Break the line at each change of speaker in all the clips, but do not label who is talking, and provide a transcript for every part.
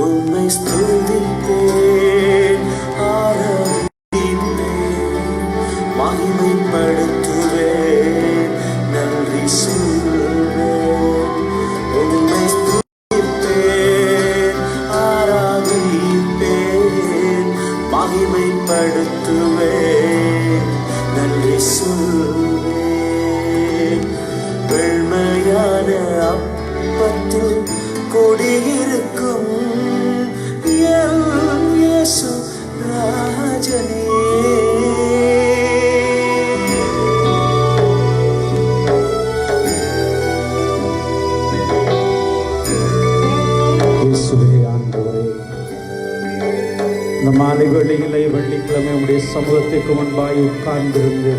உம்மை ஸ்துதிப்பேன், ஆராதிப்பேன், மகிமைப்படுத்துவேன், நன்றி சொல்வேன். உம்மை ஸ்துதிப்பேன், ஆராதிப்பேன், மகிமைப்படுத்துவேன், நன்றி சொல்வேன். வெண்மையான அப்பத்தில் கொடியிருக்கும் என் இயேசு ராஜனே. இயேசுவே ஆண்டவரே, இந்த மாலை வேளையிலே வெள்ளிக்கிழமை உம்முடைய சமூகத்திற்கு முன்பாய் உட்கார்ந்திருந்து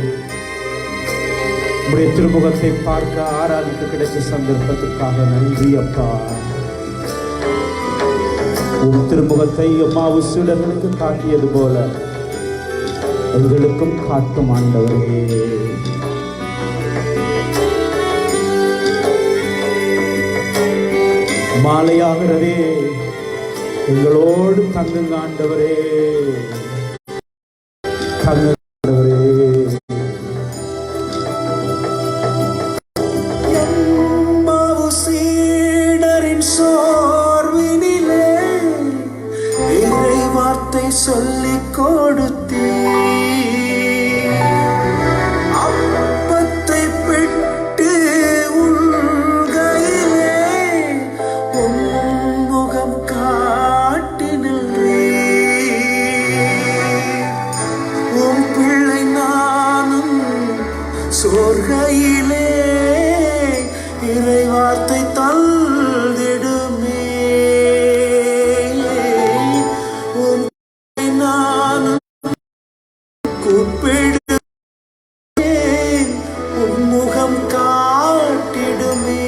உம்முடைய திருமுகத்தை பார்க்க ஆராதிக்க கிடைச்ச சந்தர்ப்பத்திற்காக நன்றி அப்பா. உம் திருமுகத்தை எம்மாவு சீடர்களுக்கு காட்டியது போல எங்களுக்கும் காட்டும் ஆண்டவரே. மாலையாகிறதே, எங்களோடு தங்குங்க ஆண்டவரே, தங்குங்க ஆண்டவரே. எம்மாவு சீடரின் சோர்வினிலே இறை வார்த்தை சொல்லிக் கொடுத்தீர். அப்பத்தை பெற்று உள்கையிலே உம்முகம் காட்டி நின்றீர். உம் பிள்ளை நானும் சோர்கையிலே இறை வார்த்தை தந்திடுமே. உம் பிள்ளை நானும் கூப்பிடுவேன், உம்முகம் காட்டிடுமே.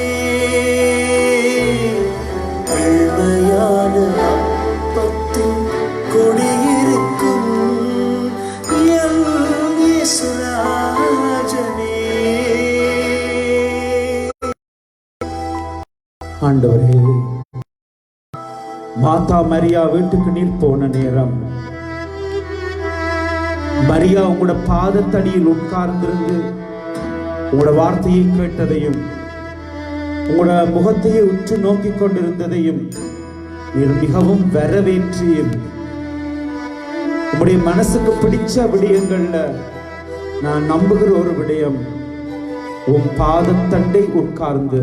வெண்மையான அப்பத்தில் கொடியிருக்கும் என் இயேசு ராஜனே. ஆண்டவரே, மாதா மரியா வீட்டுக்கு நீர் போன நேரம் மரியா உங்களோட பாதத்தடியில் உட்கார்ந்திருந்து உங்களோட வார்த்தையை கேட்டதையும் உங்களோட முகத்தையே உற்று நோக்கிக் கொண்டிருந்ததையும் நீர் மிகவும் வரவேற்றீர். உங்களுடைய மனசுக்கு பிடிச்ச விடயங்கள்ல நான் நம்புகிற ஒரு விடயம், உன் பாதத்தண்டை உட்கார்ந்து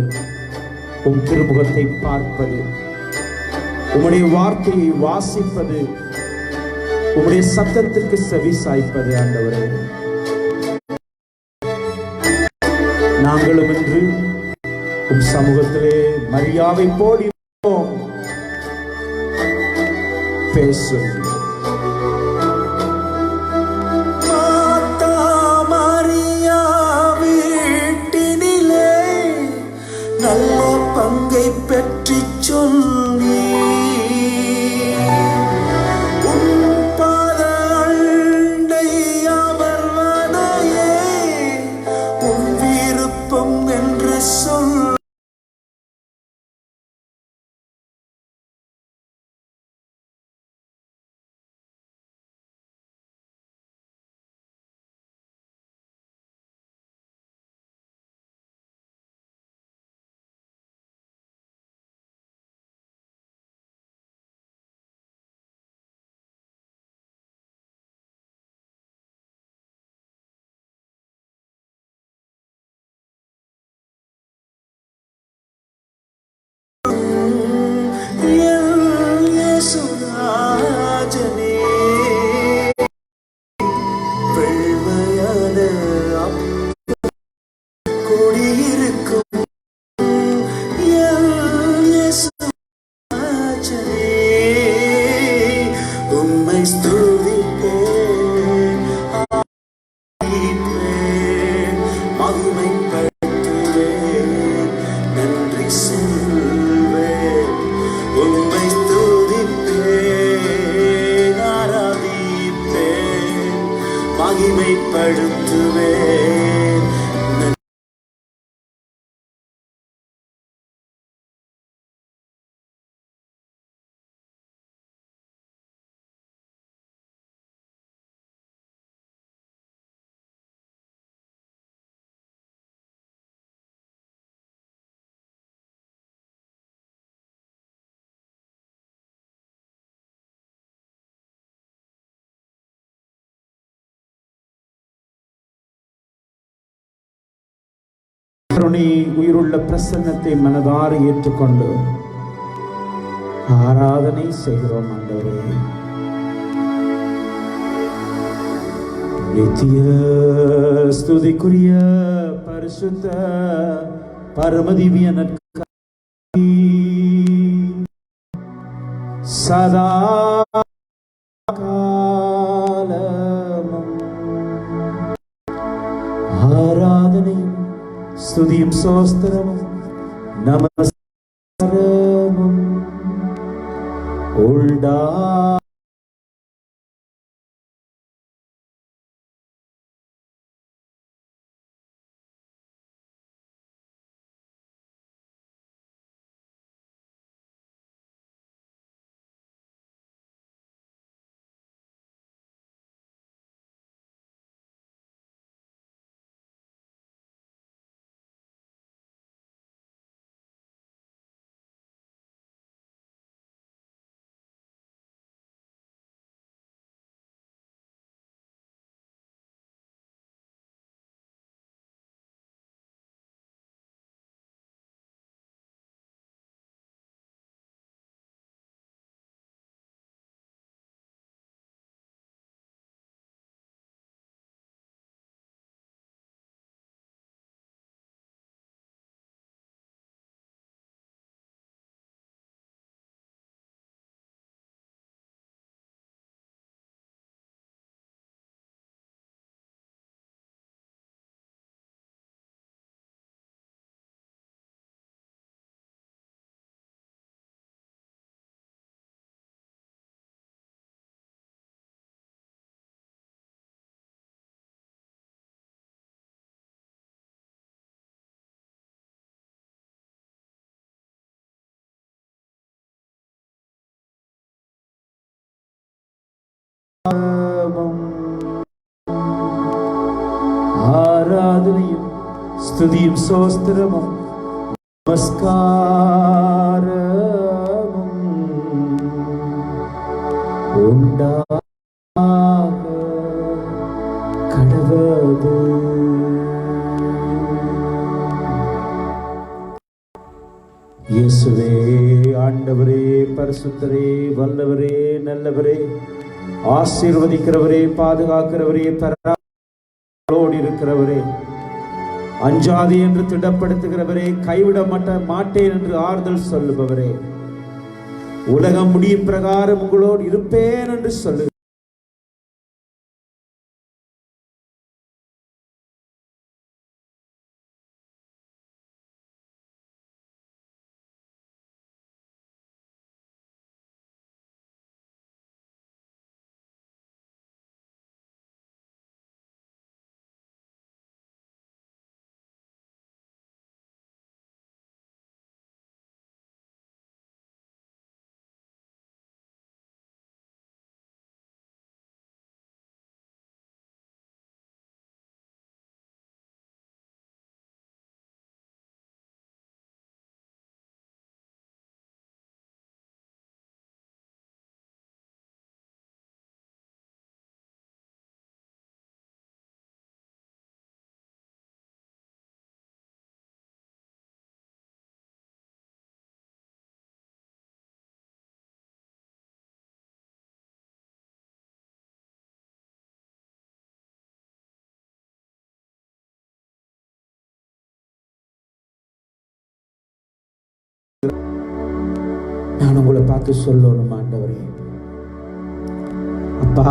உன் திருமுகத்தை பார்ப்பது, உம்முடைய வார்த்தையை வாசிப்பது, உம்முடைய சத்தத்திற்கு செவி சாய்ப்பது. ஆண்டவரே, நாங்களும் இன்று உம் சமூகத்திலே மரியாவை போல் இருப்போம். பேசும் மாதா மரியா வீட்டினிலே நல்ல பங்கை பெற்றி சொல்லி கருணை உயிருள்ள பிரசன்னத்தை மனதார ஏற்றுக்கொண்டு ஆராதனை செய்கிறோம் ஆண்டவரே. நித்திய ஸ்துதிக்குரிய பரிசுத்த பரமதிவிய சதா காலமும் ஆராதனையும் ஸ்துதியும் சோஸ்திரமும் நமஸ்காரமும் உண்டா ஆராதனையும் ஸ்துதியும் சோஸ்திரமும் நமஸ்காரமும் உண்டாக கடவது. இயேசுவே, ஆண்டவரே, பரிசுத்தரே, வல்லவரே, நல்லவரே, ஆசீர்வதிக்கிறவரே, பாதுகாக்கிறவரே, பரலோடு இருக்கிறவரே, அஞ்சாதே என்று திடப்படுத்துகிறவரே, கைவிட மாட்டேன் என்று ஆறுதல் சொல்லுபவரே, உலகம் முடியும் பிரகாரம் உங்களோடு இருப்பேன் என்று சொல்லு நான் உங்களை பார்த்து சொல்லணும், ஆண்டவரே, அப்பா,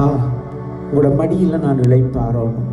உங்களோட மடியில் நான் இளைப்பாறணும்.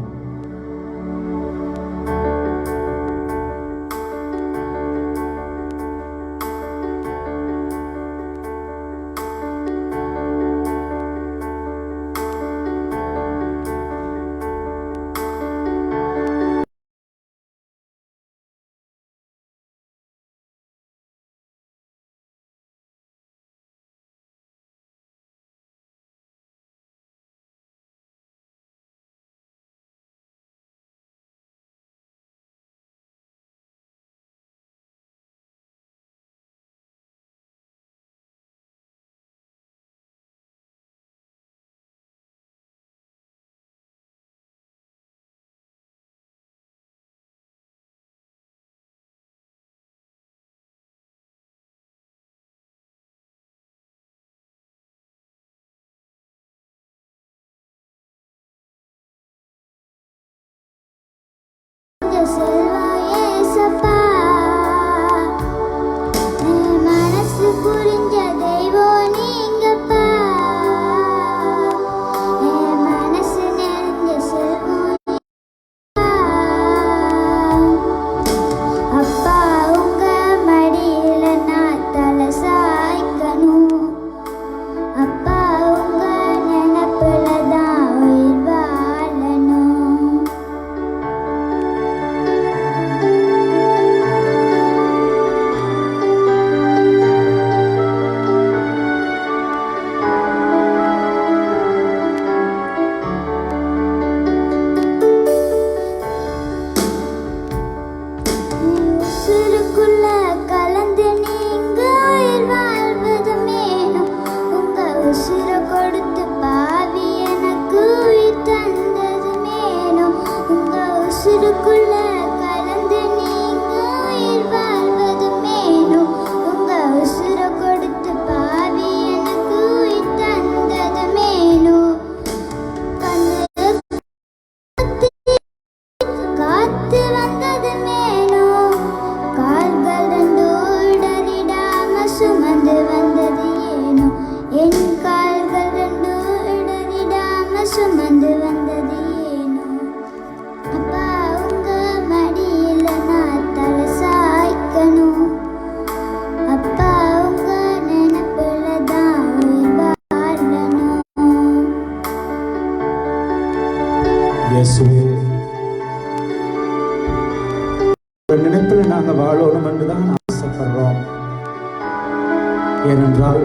ஏனென்றால்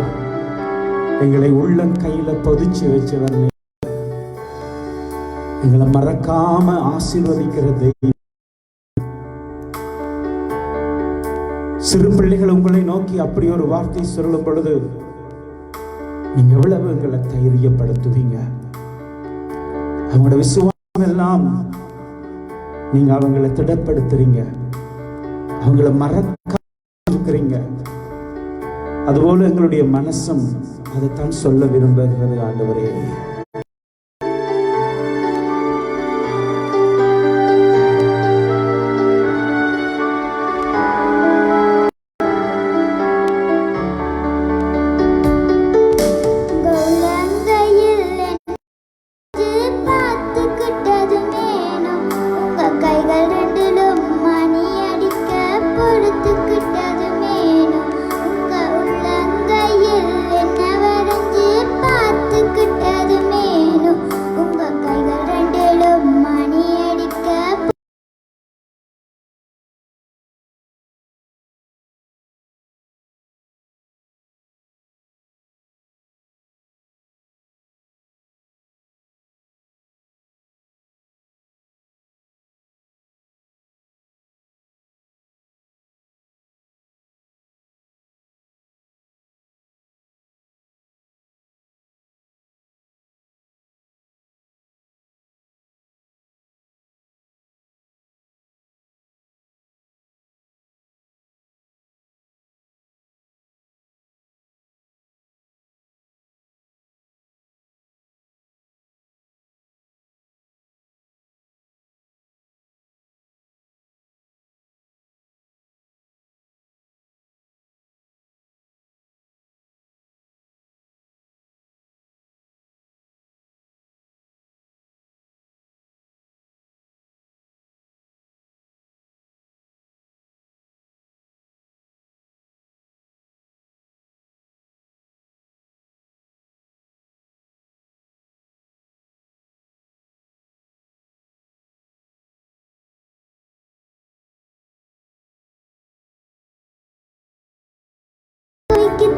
எங்களை உள்ளங்கையில பொதிச்சு வச்சவர், எங்களை மறக்காம ஆசீர்வதிக்கிற தெய்வம். சிறு பிள்ளைகள் உங்களை நோக்கி அப்படி ஒரு வார்த்தை சொல்லும் பொழுது நீங்க எவ்வளவு எங்களை தைரியப்படுத்துவீங்க. அவங்களோட விசுவாசம் எல்லாம் நீங்க அவங்களை திடப்படுத்துறீங்க, அவங்களை மறக்க இருக்கிறீங்க. அதுபோல எங்களுடைய மனசும் அதைத்தான் சொல்ல விரும்புகிறது. ஆண்டவரே,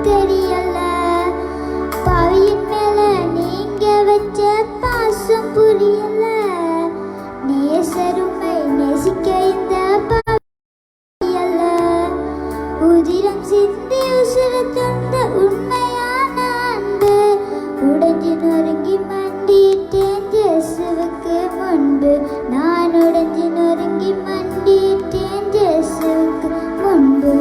தெரியல பாவியின் மேல நீங்க வச்ச பாசம் புரியல. நேசருமை நேசிக்க இந்த பாவியல்ல, உதிரம் சிந்தி உசுர தந்த உண்மையான அன்பு. உடைஞ்சு நொறுங்கி மண்டிட்டேன் இயேசுவுக்கு முன்பு, நான் உடைஞ்சு நொறுங்கி மண்டிட்டேன் இயேசுவுக்கு முன்பு.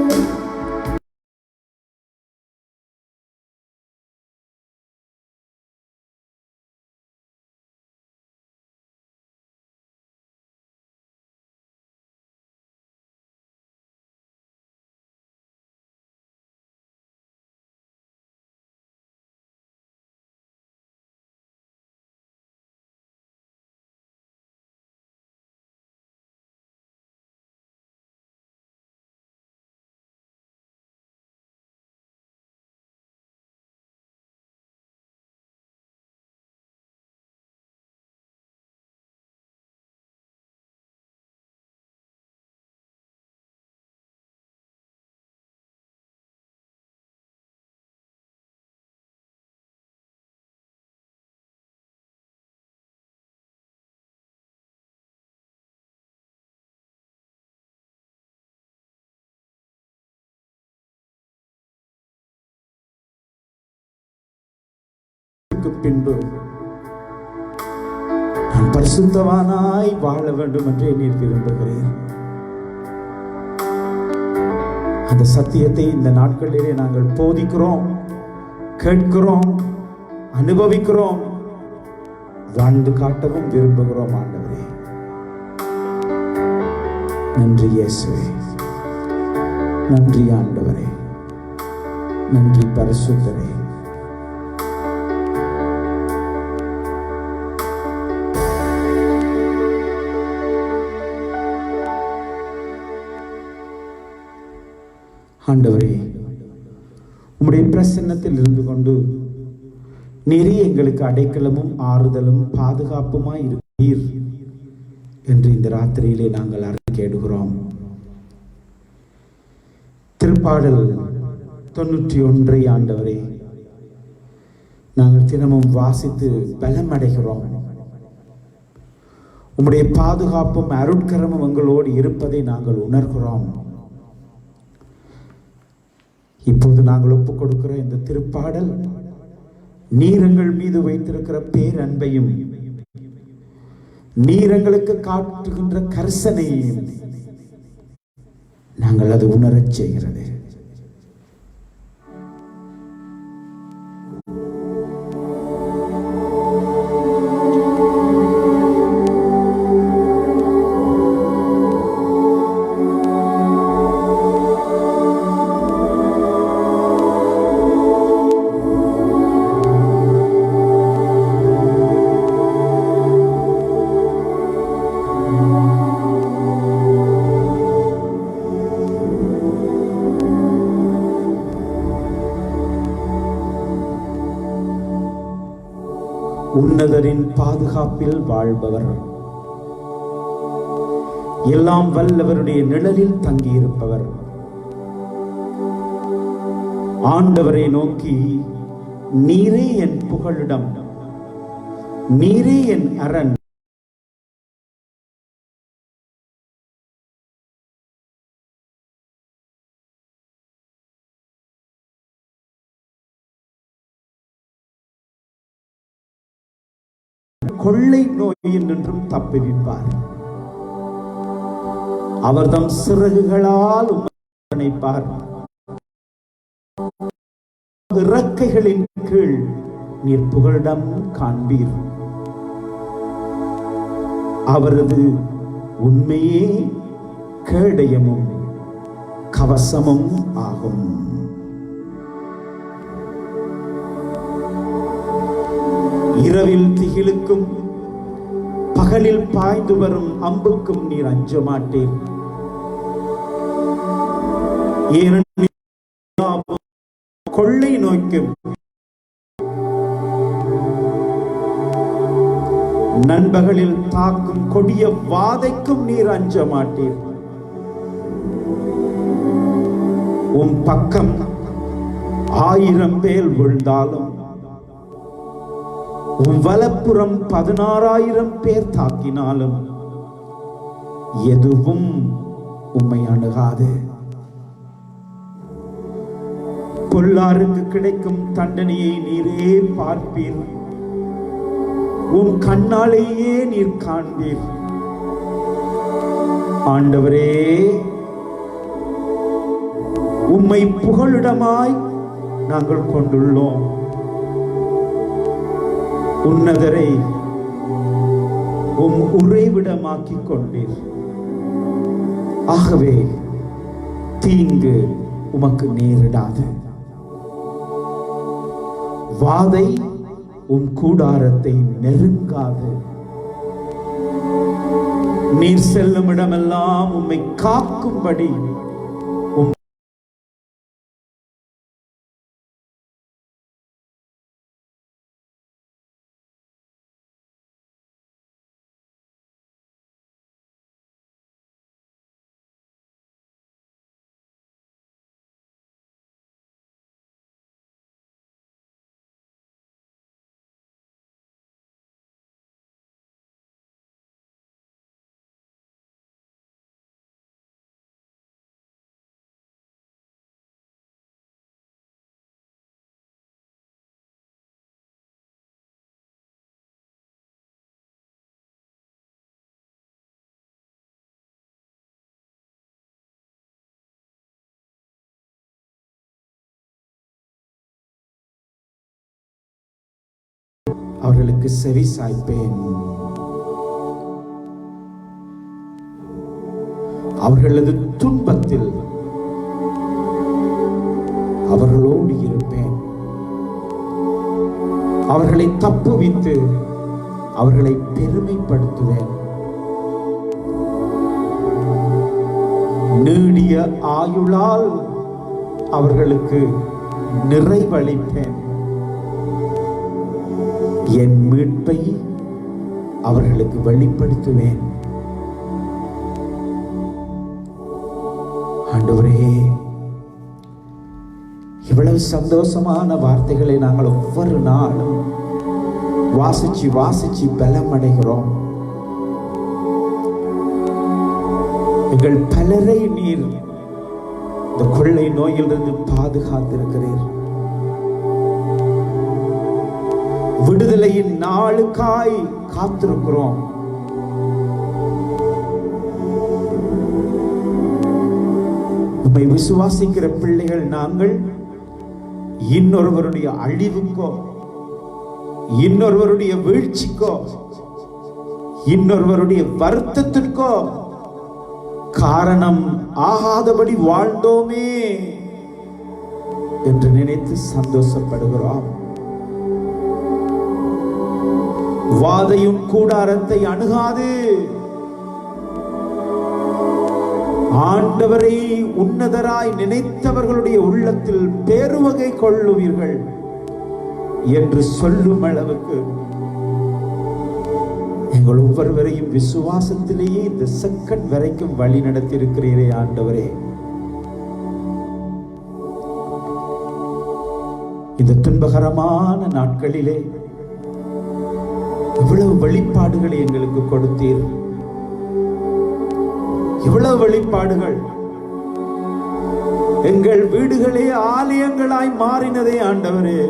பின்பு நான் பரிசுத்தவானாய் வாழ வேண்டும் என்றே நீர் விரும்புகிறேன். அந்த சத்தியத்தை இந்த நாட்களிலே நாங்கள் போதிக்கிறோம், கேட்கிறோம், அனுபவிக்கிறோம், வாழ்ந்து காட்டவும் விரும்புகிறோம். ஆண்டவரே, நன்றி இயேசுவே, நன்றி ஆண்டவரே, நன்றி பரிசுத்தரே. ஆண்டவரே, உம்முடைய பிரசன்னத்தில் இருந்து கொண்டு நீரே எங்களுக்கு அடைக்கலமும் ஆறுதலும் பாதுகாப்புமாய் இருக்கிறீர் என்று இந்த ராத்திரியிலே நாங்கள் அறிக்கையிடுகிறோம். திருப்பாடல் 91 ஆண்டவரே நாங்கள் தினமும் வாசித்து பலம் அடைகிறோம். உம்முடைய பாதுகாப்பும் அருட்கரமும் எங்களோடு இருப்பதை நாங்கள் உணர்கிறோம். இப்போது நாங்கள் ஒப்புக் கொடுக்கிற இந்த திருப்பாடல் நீர் எங்கள் மீது வைத்திருக்கிற பேரன்பையும் நீர் எங்களுக்கு காட்டுகின்ற கரிசனையையும் நாங்கள் அது உணரச் செய்கிறது. உன்னதரின் பாதுகாப்பில் வாழ்பவர், எல்லாம் வல்லவருடைய நிழலில் தங்கியிருப்பவர், ஆண்டவரை நோக்கி நீரே என் புகலிடம், நீரே என் அரண், கொள்ளை நோயில் நின்றும் தப்புவிப்பார். அவர் தம் சிறகுகளால் அணைப்பார். இறக்கைகளின் கீழ் நீர் புகலிடம் காண்பீர். அவரது உண்மையே கேடயமும் கவசமும் ஆகும். இரவில் திகிலுக்கும் பகலில் பாய்ந்து வரும் அம்புக்கும் நீர் அஞ்ச மாட்டீர். கொள்ளை நோய்க்கும் நண்பகலில் தாக்கும் கொடிய வாதைக்கும் நீர் அஞ்ச மாட்டீர். உம் பக்கம் 1000 பேர் விழுந்தாலும் வலப்புறம் 16,000 பேர் தாக்கினாலும் எதுவும் உம்மை அணுகாது. பொல்லாருக்கு கிடைக்கும் தண்டனையை நீரே பார்ப்பீர். உம் கண்ணாலேயே நீர் காண்பீர். ஆண்டவரே, உம்மை புகலிடமாய் நாங்கள் கொண்டுள்ளோம். உன்னதரை உம் உறைவிடமாக்கிக் கொண்டீர். ஆகவே தீங்கு உமக்கு நேரிடாது. வாதை உம் கூடாரத்தை நெருங்காது. நீர் செல்லும் இடமெல்லாம் உம்மை காக்கும்படி அவர்களுக்கு செவி சாய்ப்பேன். அவர்களது துன்பத்தில் அவர்களோடு இருப்பேன். அவர்களை தப்புவித்து அவர்களை பெருமைப்படுத்துவேன். நீடிய ஆயுளால் அவர்களுக்கு நிறைவளிப்பேன். என் மீட்பை அவர்களுக்கு வெளிப்படுத்துவேன். ஆண்டவரே, இவ்வளவு சந்தோஷமான வார்த்தைகளை நாங்கள் ஒவ்வொரு நாளும் வாசிச்சு வாசிச்சு பலம் அடைகிறோம். எங்கள் பலரை நீர் இந்த கொள்ளை நோயிலிருந்து பாதுகாத்திருக்கிறீர். விடுதலையின் நாளுக்காய் காத்திருக்கிறோம். உம்மை விசுவாசிக்கிற பிள்ளைகள் நாங்கள் இன்னொருவருடைய அழிவுக்கோ, இன்னொருவருடைய வீழ்ச்சிக்கோ, இன்னொருவருடைய வருத்தத்திற்கோ காரணம் ஆகாதபடி வாழ்ந்தோமே என்று நினைத்து சந்தோஷப்படுகிறோம். வாதையும் கூடாரத்தை அணுகாது. ஆண்டவரை உன்னதராய் நினைத்தவர்களுடைய உள்ளத்தில் பேருவகை கொள்ளுவீர்கள் என்று சொல்லும் அளவுக்கு எங்கள் ஒவ்வொருவரையும் விசுவாசத்திலேயே இந்த செகண்ட் வரைக்கும் வழி நடத்தி இருக்கிறீரே ஆண்டவரே. இந்த துன்பகரமான நாட்களிலே இவ்வளவு வெளிப்பாடுகளை எங்களுக்கு கொடுத்தீர். இவ்வளவு வெளிப்பாடுகள் எங்கள் வீடுகளே ஆலயங்களாய் மாறினதே ஆண்டவரே.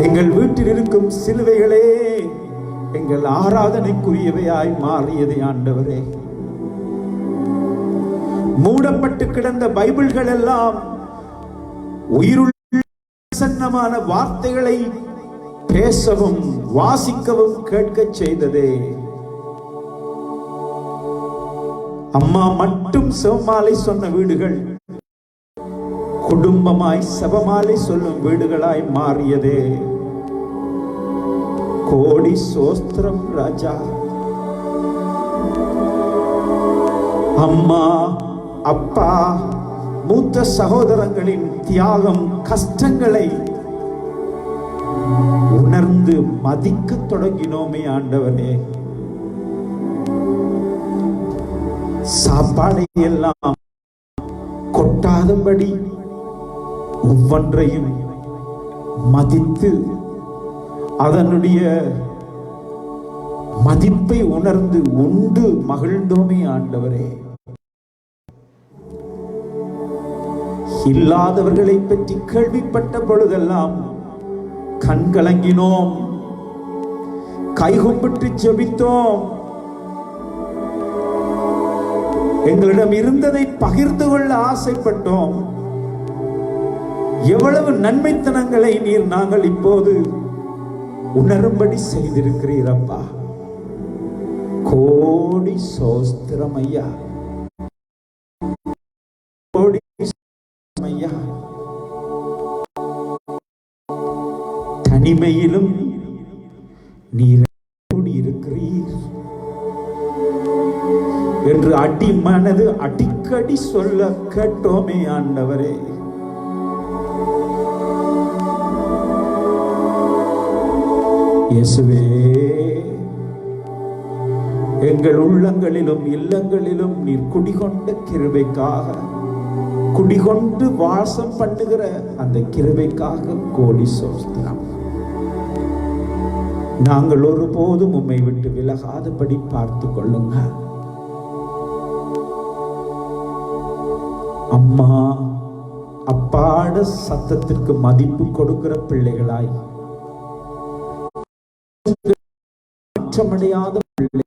எங்கள் வீட்டில் இருக்கும் சிலுவைகளே எங்கள் ஆராதனைக்குரியவையாய் மாறியதே ஆண்டவரே. மூடப்பட்டு கிடந்த பைபிள்கள் எல்லாம் உயிருள்ள பிரசன்னமான வார்த்தைகளை பேசவும் வாசிக்கவும் கேட்க செய்ததே. அம்மா மட்டும் செவமாலை சொன்ன வீடுகள் குடும்பமாய் செபமாலை சொல்லும் வீடுகளாய் மாறியதே. கோடி சோஸ்திரம் ராஜா. அம்மா, அப்பா, மூத்த சகோதரங்களின் தியாகம், கஷ்டங்களை உணர்ந்து மதிக்க தொடங்கினோமே ஆண்டவரே. சாப்பாடை எல்லாம் கொட்டாதபடி ஒவ்வொன்றையும் மதித்து அதனுடைய மதிப்பை உணர்ந்து உண்டு மகிழ்ந்தோமே ஆண்டவரே. இல்லாதவர்களை பற்றி கேள்விப்பட்ட பொழுதெல்லாம் கண்கலங்கினோம், கைகும்பிட்டு ஜெபித்தோம். எங்களிடம் இருந்ததை பகிர்ந்து கொள்ள ஆசைப்பட்டோம். எவ்வளவு நன்மைத்தனங்களை நீர் நாங்கள் இப்போது உணரும்படி செய்திருக்கிறீர் அப்பா. கோடி சோஸ்திரம் ஐயா, கோடி ஐயா. தனிமையிலும் நீர் இருக்கிறீர் என்று அடி மனது அடிக்கடி சொல்ல கேட்டோமே ஆண்டவரே. இயேசுவே, எங்கள் உள்ளங்களிலும் இல்லங்களிலும் நீர் குடிகொண்ட கிருபைக்காக, குடிகொண்டு வாசம் பண்ணுகிற அந்த கிருபைக்காக கோடி சோஸ்திரம். நாங்கள் ஒருபோதும் உம்மை விட்டு விலகாதபடி பார்த்து கொள்ளுங்க. அம்மா அப்பாட சத்தத்திற்கு மதிப்பு கொடுக்கிற பிள்ளைகளாய், மாற்றமடையாத பிள்ளை,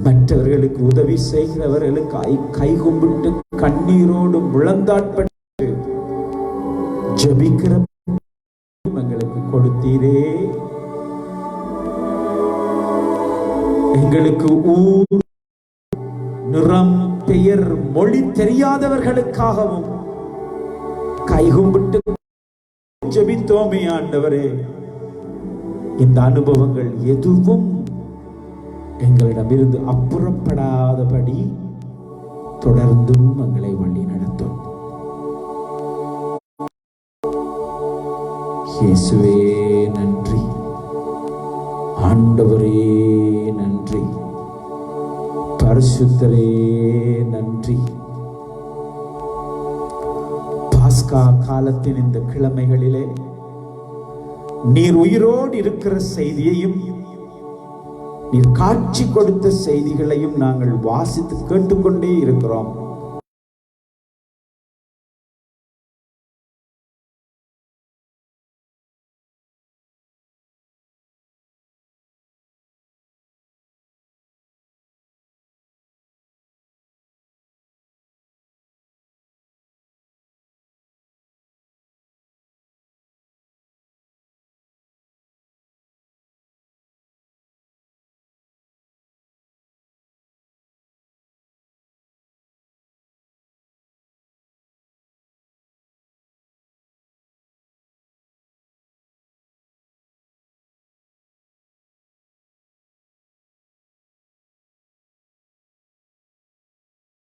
மற்றவர்களுக்கு உதவி செய்கிறவர்களுக்கு கை கும்பிட்டு கண்ணீரோடு முழந்தாட்பட்டு ஜெபிக்கிற எங்களுக்கு கொடுத்தீரே. எங்களுக்கு ஊர், நிறம், பெயர், மொழி தெரியாதவர்களுக்காகவும் கைகும்பிட்டு ஜெபித்தோமே ஆண்டவரே. இந்த அனுபவங்கள் எதுவும் எங்களிடமிருந்து அப்புறப்படாதபடி தொடர்ந்தும் எங்களை வழி நடத்தும். இயேசுவே நன்றி, ஆண்டவரே நன்றி. பரிசுத்தரே நன்றி. பாஸ்கா காலத்தின் இந்த கிழமைகளிலே நீர் உயிரோடு இருக்கிற செய்தியையும் நீர் காட்சி கொடுத்த செய்திகளையும் நாங்கள் வாசித்து கேட்டுக்கொண்டே இருக்கிறோம்.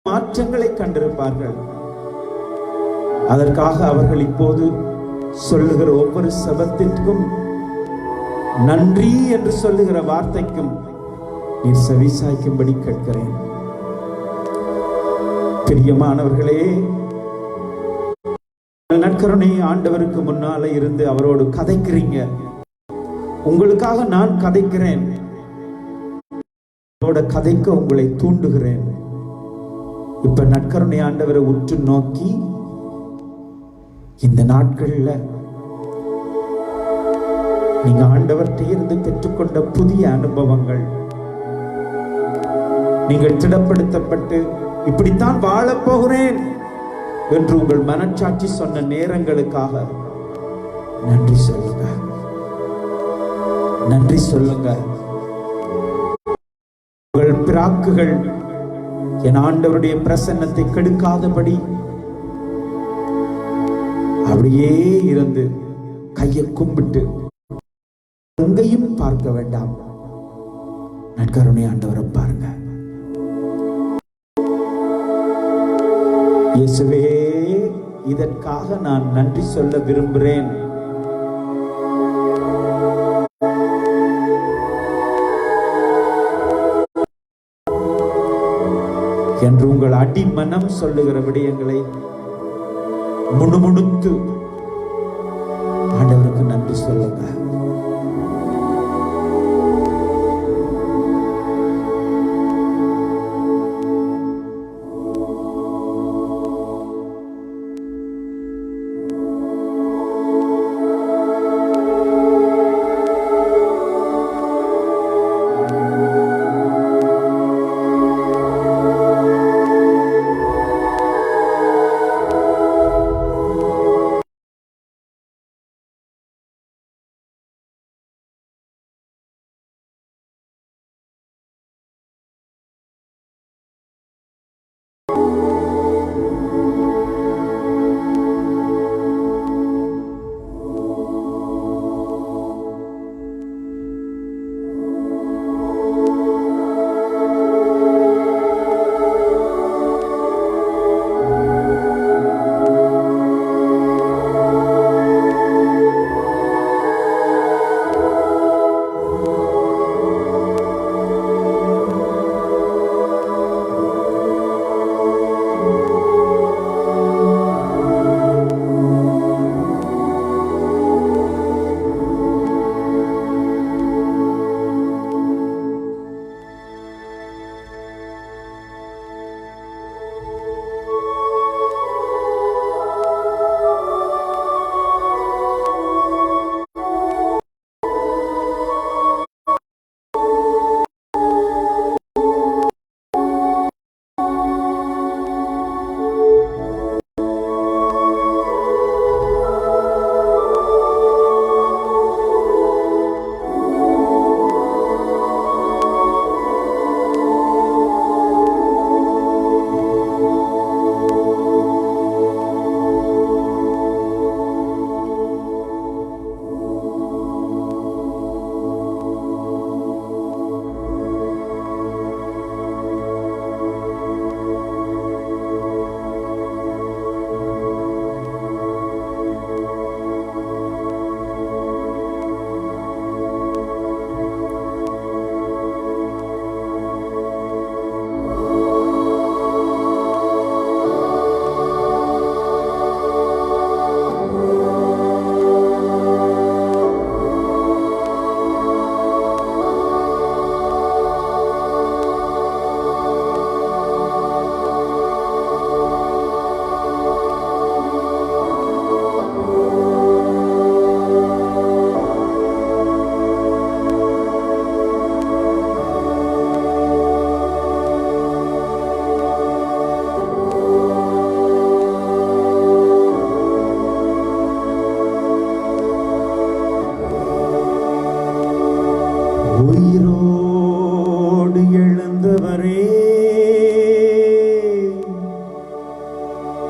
மாற்றங்களை கண்டிருப்பார்கள். அதற்காக அவர்கள் இப்போது சொல்லுகிற ஒவ்வொரு சபத்திற்கும் நன்றி என்று சொல்லுகிற வார்த்தைக்கும் நீர் செவிசாய்க்கும்படி கேட்கிறேன். பிரியமானவர்களே, நற்கருணை ஆண்டவருக்கு முன்னால இருந்து அவரோடு கதைக்கிறீங்க. உங்களுக்காக நான் கதைக்கிறேன், கதைக்க உங்களை தூண்டுகிறேன். இப்ப நற்கருணை ஆண்டவரை உற்று நோக்கி இந்த நாட்கள்ல நீங்க ஆண்டவர்கிட்ட இருந்து பெற்றுக்கொண்ட புதிய அனுபவங்கள், நீங்கள் திடப்படுத்தப்பட்டு இப்படித்தான் வாழப் போகிறேன் என்று உங்கள் மனச்சாட்சி சொன்ன நேரங்களுக்காக நன்றி சொல்லுங்க. நன்றி சொல்லுங்க. உங்கள் பிராக்குகள் என் ஆண்டவருடைய பிரசன்னத்தை கெடுக்காதபடி அப்படியே இருந்து கையை கும்பிட்டு எங்கேயும் பார்க்க வேண்டாம், நற்கருணை ஆண்டவரை பாருங்க. இயேசுவே, இதற்காக நான் நன்றி சொல்ல விரும்புகிறேன். என்று உங்கள் அடிமனம் சொல்லுகிற விடயங்களை முணுமுணுத்து ஆண்டவருக்கு நன்றி சொல்லுங்க.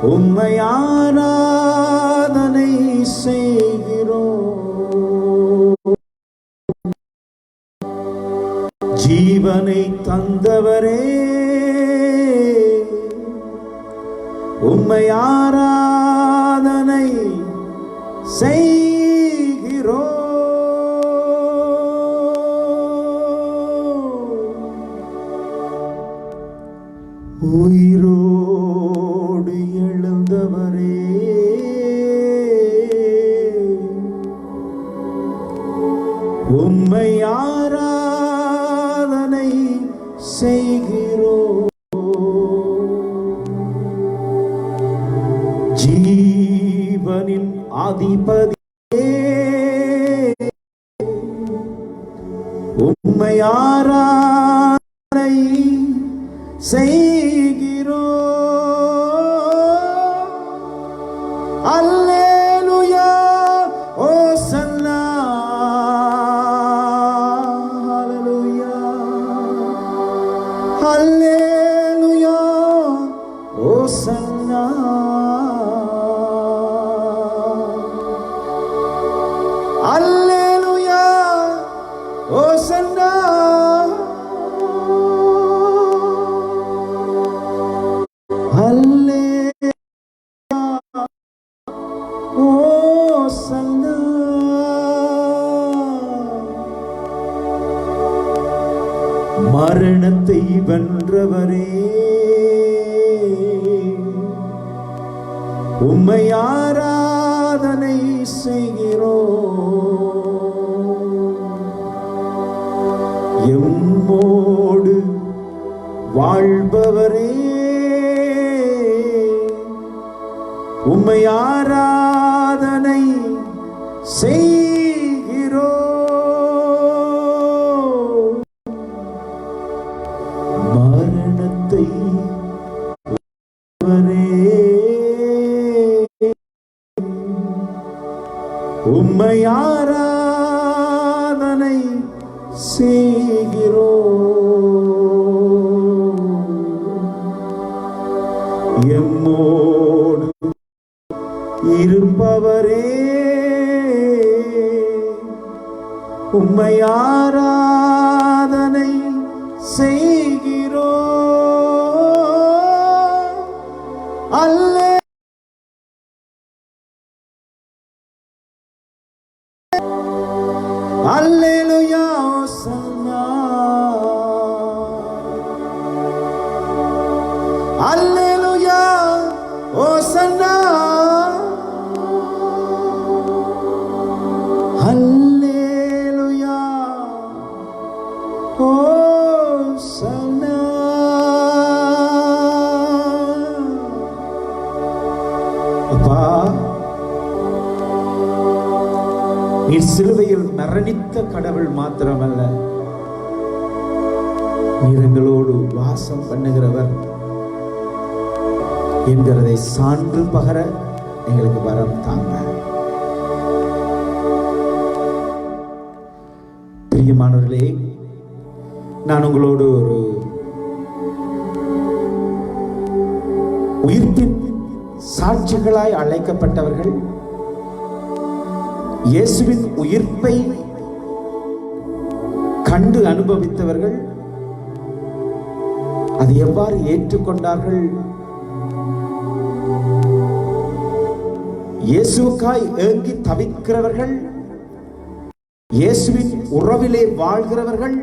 உம்மை ஆராதனை செய்கிறோம். ஜீவனை தந்தவரே, உம்மை ஆராதனை செய்கிறோம். உயிரோடு எழுந்தவரே, உம்மை ஆராதனை செய்கிறோம். ஜீவனின் அதிபதியே, உம்மை ஆராதனை செய்கிறோம். அல்லேலூயா, ஓசன்னா, ஹல்லேலூயா, அல்லேலூயா, ஓசன்னா, அல்லேலூயா, ஓசன்னா. மரணத்தை வென்றவரே, உம்மை ஆராதனை செய்கிறோம். எம்மோடு வாழ்பவரே, உம்மை ஆராதனை செய்கிறோம். மரணத்தை உம்மை ஆராதனை செய்கிறோம். எம்மோடு இருப்பவரே, உம்மை ஆராதனை செய்கிறோம். அல்லேலூயா, ஓசன்னா, அல்லேலூயா, ஓசன்னா, அல்லேலூயா, ஓசன்னா. அப்பா, நீர் சிலுவையில் மரணித்த கடவுள் மாத்திரமல்ல, நீர் எங்களோடு வாசம் பண்ணுகிறவர் என்கிறதை சான்று பகர எங்களுக்கு வரம் தாங்க. பிரியமானவர்களே, நான் உங்களோடு ஒரு உயிர்ப்பின் சாட்சிகளாய் அழைக்கப்பட்டவர்கள், இயேசுவின் உயிர்ப்பை கண்டு அனுபவித்தவர்கள், அதை எவ்வாறு ஏற்றுக்கொண்டார்கள், இயேசுவுக்காய் ஏங்கி தவிக்கிறவர்கள், இயேசுவின் உறவிலே வாழ்கிறவர்கள்,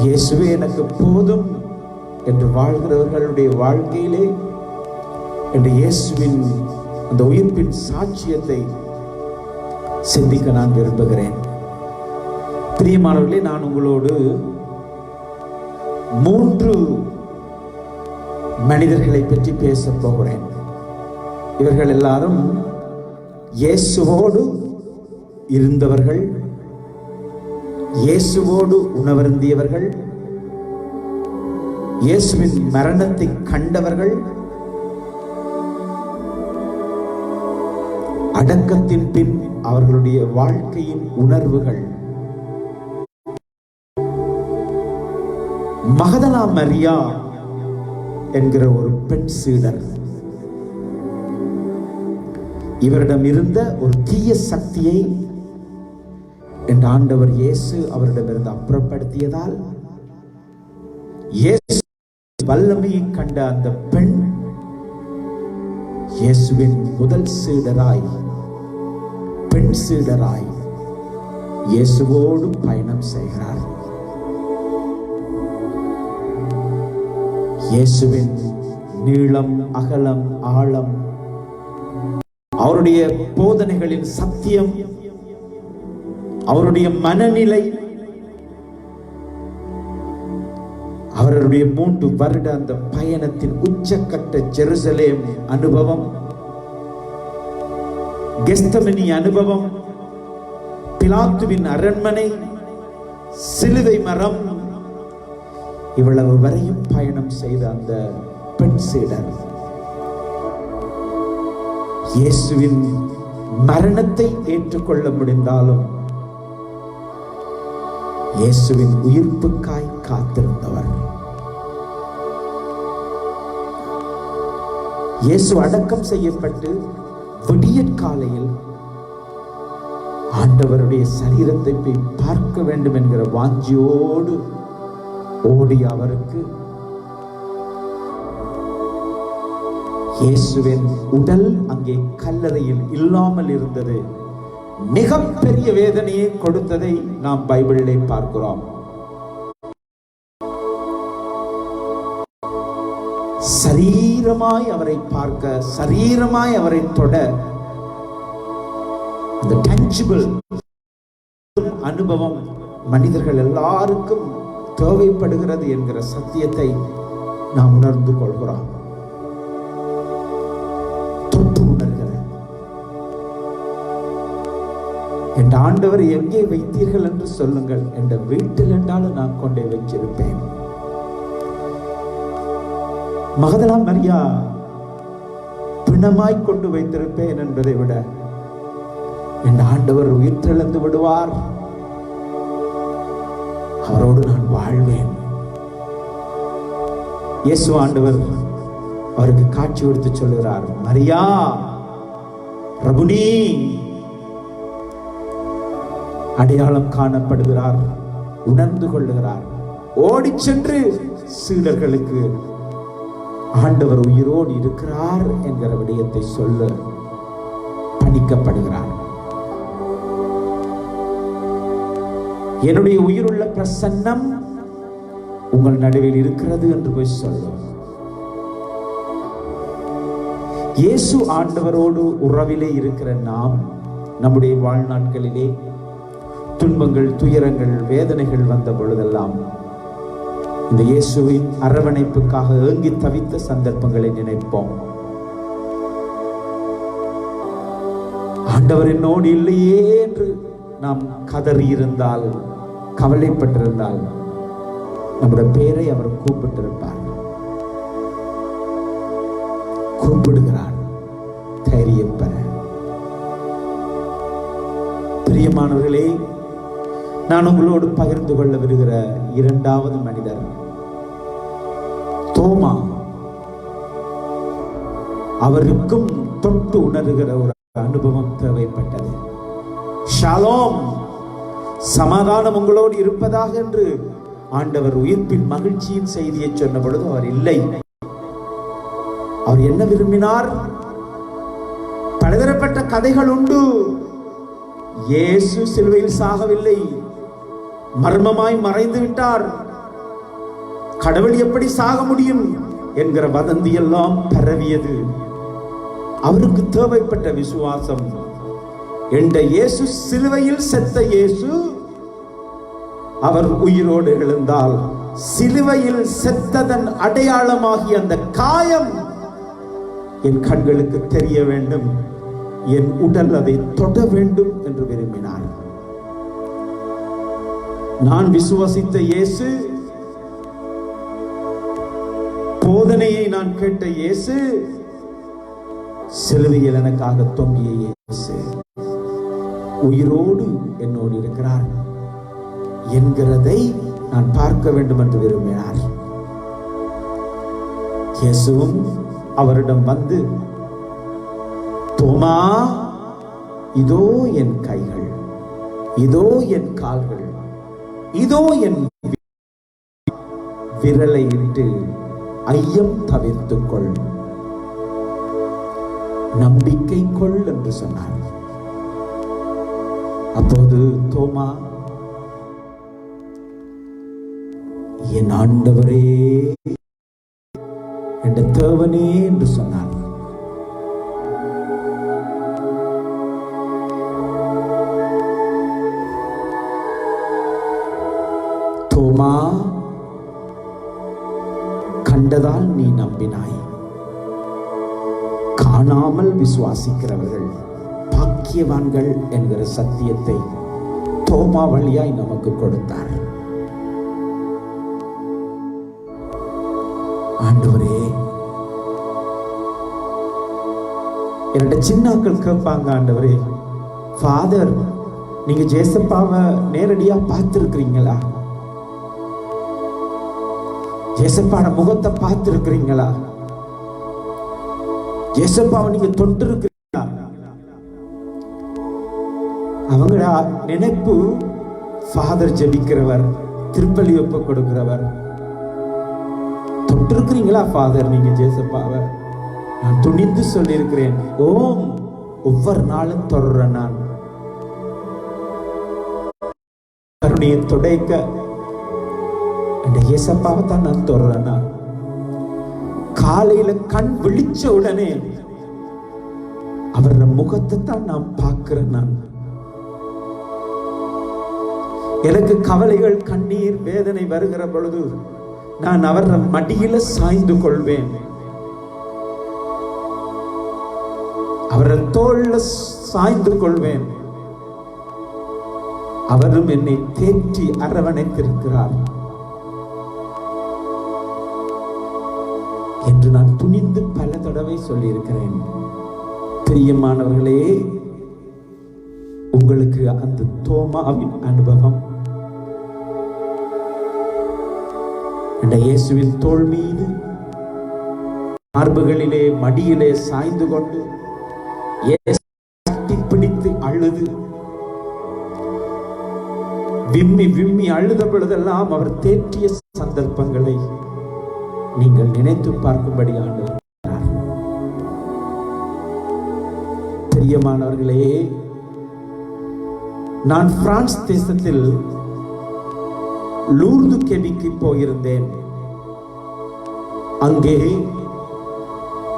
இயேசுவே எனக்கு போதும் என்று வாழ்கிறவர்களுடைய வாழ்க்கையிலே என்று இயேசுவின் அந்த உயிர்ப்பின் சாட்சியத்தை சிந்திக்க நான் விரும்புகிறேன். பிரியமானவர்களே, நான் உங்களோடு 3 மனிதர்களை பற்றி பேசப் போகிறேன். இவர்கள் எல்லாரும் இயேசுவோடு இருந்தவர்கள், இயேசுவோடு உணவருந்தியவர்கள், இயேசுவின் மரணத்தை கண்டவர்கள், அடக்கத்தின் பின் அவர்களுடைய வாழ்க்கையின் உணர்வுகள். மகதலா மரியா என்கிற ஒரு பெண் சீடர். இவரிடம் இருந்த ஒரு தீய சக்தியை என் ஆண்டவர் இயேசு அவரிடமிருந்து அப்புறப்படுத்தியதால் இயேசு வல்லமையை கண்ட அந்த பெண் இயேசுவின் முதல் சீடராய், பெண் சீடராய் இயேசுவோடு பயணம் செய்கிறார். இயேசுவின் நீளம், அகலம், ஆழம், அவருடைய போதனைகளின் சத்தியம், அவருடைய மனநிலை, அவருடைய 3 வருட அந்த பயணத்தின் உச்சக்கட்ட ஜெருசலேம் அனுபவம், கெத்செமனி அனுபவம், பிலாத்துவின் அரண்மனை, சிலுவை மரம், இவ்வளவு வரையும் பயணம் செய்த அந்த பெண் சீடர் இயேசுவின் மரணத்தை ஏற்றுக்கொள்ள முடிந்தாலும் இயேசுவின் உயிர்ப்புக்காய் காத்திருந்தவர். இயேசு அடக்கம் செய்யப்பட்டு விடியற்காலையில் ஆண்டவருடைய சரீரத்தை போய் பார்க்க வேண்டும் என்கிற வாஞ்சியோடு ஓடிய அவருக்கு இயேசுவின் உடல் அங்கே கல்லறையில் இல்லாமல் இருந்தது மிகப்பெரிய வேதனையை கொடுத்ததை நாம் பைபிளிலே பார்க்கிறோம். சரீரமாய் அவரை பார்க்க, சரீரமாய் அவரை தொட, அந்த tangible அனுபவம் மனிதர்கள் எல்லாருக்கும் தேவைப்படுகிறது என்கிற சத்தியத்தை நாம் உணர்ந்து கொள்கிறோம். தொட்டு உணர்கிற என் ஆண்டவர் எங்கே வைத்தீர்கள் என்று சொல்லுங்கள், என்ற வீட்டில் என்றாலும் நான் கொண்டே வச்சிருப்பேன். மகதலா மரியா பிணமாய் கொண்டு வைத்திருப்பேன் என்பதை விட என் ஆண்டவர் உயிர்த்தெழுந்து விடுவார், அவரோடு நான் வாழ்வேன். இயேசு ஆண்டவர் அவருக்கு காட்சி கொடுத்து சொல்லுகிறார், மரியா பிரபுனி. அடையாளம் காணப்படுகிறார், உணர்ந்து கொள்ளுகிறார். ஓடி சென்று சீடர்களுக்கு ஆண்டவர் உயிரோடு இருக்கிறார் என்கிற விடயத்தை சொல்ல பணிக்கப்படுகிறார். என்னுடைய உயிருள்ள பிரசன்னம் உங்கள் நடுவில் இருக்கிறது என்று போய் சொல்லும். இயேசு ஆண்டவரோடு உறவிலே இருக்கிற நாம் நம்முடைய வாழ்நாட்களிலே துன்பங்கள், துயரங்கள், வேதனைகள் வந்த பொழுதெல்லாம் இந்த இயேசுவின் அரவணைப்புக்காக ஏங்கி தவித்த சந்தர்ப்பங்களை நினைப்போம். ஆண்டவர் என்னோடு இல்லையே என்று நாம் கதறி இருந்தால், கவலைப்பட்டிருந்தால் நம்முடைய பேரை அவர் கூப்பிட்டிருப்பார். கூப்பிடுகிறார் தைரியம் பெற. பிரியமானவர்களே, நான் உங்களோடு பகிர்ந்து கொள்ள விருகிற 2வது மனிதர் தோமா. அவருக்கும் தொட்டு உணர்கிற ஒரு அனுபவம் தேவைப்பட்டது. ஷாலோம், சமாதானம் உங்களோடு இருப்பதாக என்று ஆண்டவர் உயிர்ப்பின் மகிழ்ச்சியின் செய்தியை சொன்ன பொழுது அவர் இல்லை. அவர் என்ன விரும்பினார்? பலதரப்பட்ட கதைகள் உண்டு. இயேசு சிலுவையில் சாகவில்லை, மர்மமாய் மறைந்து விட்டார், கடவுள் எப்படி சாக முடியும் என்கிற வதந்தி எல்லாம் பரவியது. அவருக்கு தேவைப்பட்ட விசுவாசம், என்ற இயேசு சிலுவையில் செத்த இயேசு அவர் உயிரோடு எழுந்தால் சிலுவையில் செத்ததன் அடையாளமாகிய அந்த காயம் என் கண்களுக்கு தெரிய வேண்டும், என் உடல் அதை தொட வேண்டும் என்று விரும்பினார். நான் விசுவசித்த இயேசு, போதனையை நான் கேட்ட இயேசு, சிலுவையில் எனக்காக தொங்கிய இயேசு உயிரோடு என்னோடு இருக்கிறார் என்கிறதை நான் பார்க்க வேண்டும் என்று விரும்பினார். இயேசுவும் அவரிடம் வந்து, தோமா, இதோ என் கைகள், இதோ என் கால்கள், இதோ என் விரலை இட்டு ஐயம் தவிர்த்துக்கொள், நம்பிக்கை கொள் என்று சொன்னார். அப்போது தோமா, என் ஆண்டவரே, என் தேவனே என்று சொன்னார். தோமா, கண்டதால் நீ நம்பினாய், காணாமல் விசுவாசிக்கிறவர்கள் பாக்கியவான்கள் என்கிற சத்தியத்தை தோமா வழியாய் நமக்கு கொடுத்தார். ஆண்டவரே, என்னோட சின்னாக்கள் கேட்பாங்க, ஆண்டவரே, ஃபாதர், நீங்க ஜேசப்பாவை நேரடியா பார்த்திருக்கிறீங்களா? ஜேசப்பாட முகத்தை பார்த்திருக்கிறீங்களா? ஜேசப்பாவை நீங்க தொட்டு இருக்கிறீங்களா? அவங்களோட நினைப்பு ஃபாதர் ஜெபிக்கிறவர், திருப்பலி ஒப்பு கொடுக்கிறவர். தொட்டு இருக்கிறீங்களா ஃபாதர் நீங்க ஜேசப்பாவை? நான் துணிந்து சொல்லி இருக்கிறேன், ஓம், ஒவ்வொரு நாளும் தொடர்றேன். நான் கருணையை துடைக்க அந்த இயேசப்பாவை தான் நான் தொடர்றேன். நான் காலையில கண் விழிச்ச உடனே அவரோட முகத்தை தான் நான் பார்க்கிறேன். நான் எனக்கு கவலைகள், கண்ணீர், வேதனை வருகிற பொழுது நான் அவர மடியில சாய்ந்து கொள்வேன், அவர தோள்ல சாய்ந்து கொள்வேன். அவரும் என்னை தேற்றி அரவணைத்திருக்கிறார் என்று நான் துணிந்து பல தடவை சொல்லியிருக்கிறேன். பிரியமானவர்களே, உங்களுக்கு அந்த தோமாவின் அனுபவம் இந்த இயேசுவின் தோள் மீது, மார்புகளிலே, மடியிலே சாய்ந்து கொண்டு பிடித்து அழுது விம்மி விம்மி அழுத பொழுதெல்லாம் அவர் தேற்றிய சந்தர்ப்பங்களை நீங்கள் நினைத்து பார்க்கும்படி ஆண்டவர். பிரியமானவர்களே, நான் பிரான்ஸ் தேசத்தில் லூர்து கெபிக்கு போயிருந்தேன். அங்கே